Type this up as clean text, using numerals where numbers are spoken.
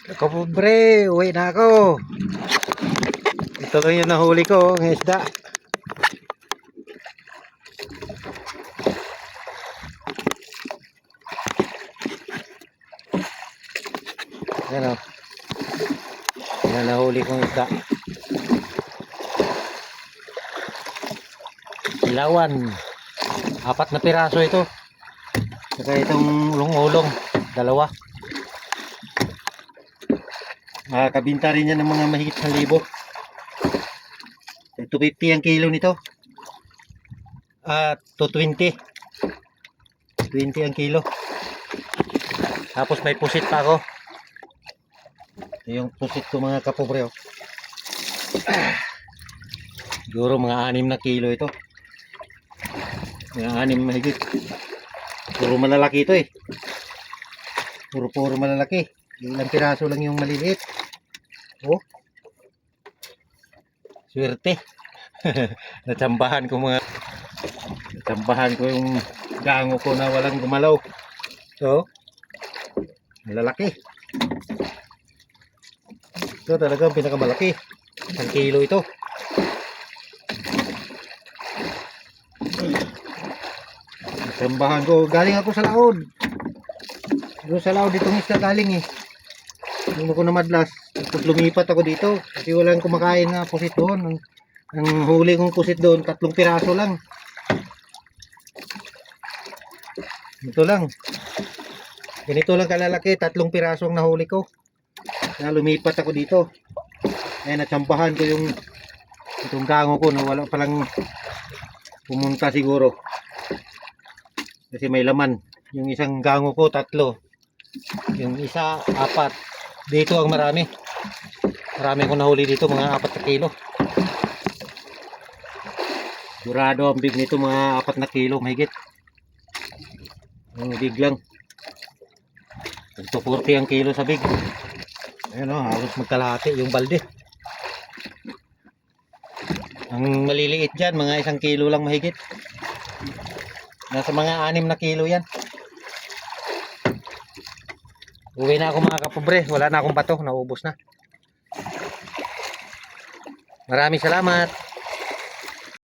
Ako pobre, uwi na ako. Ito lang yung nahuli ko, ng isda. Yan o. Yan nahuli kong isda. Ilawan. 4 na piraso ito. Saka itong ulong-ulong. 2. Makakabinta rin yan ng mga mahigit 1,000. 250 ang kilo nito. 220. 20 ang kilo. Tapos may pusit pa ako. Yung pusit ko mga kapobre. Siguro mga 6 na kilo ito. Mga 6 mahigit. Puro malalaki ito eh. Puro malalaki. Ilang piraso lang yung maliliit. Oh. Swerte. Natsambahan ko yung gango ko na walang gumalaw. So, malalaki. Ito talagang pinakamalaki. 1 kilo ito. Natsambahan ko. Galing ako sa laod. Doon sa laod itong isda galing eh. Doon ako namadlas. Tapos lumipat ako dito. Kasi walang kumakain na pusit doon. Ang huli kong pusit doon, 3 piraso lang. Ito lang. Ganito lang kalalaki, 3 piraso ang nahuli ko. Kaya lumipat ako dito. Kaya natsambahan ko itong gango ko na wala palang pumunta siguro. Kasi may laman. Yung isang gango ko, 3. Yung isa, 4. Dito ang marami. Marami kong nahuli dito, mga 4 na kilo. Durado ang big nito, mga 4 na kilo mahigit. Ang big lang. 240 ang kilo sa big. Ayun o, halos magkalahati yung balde. Ang maliliit dyan, mga 1 kilo lang mahigit. Nasa mga 6 na kilo yan. Uwi na ako mga kapobre. Wala na akong bato, naubos na. Maraming salamat.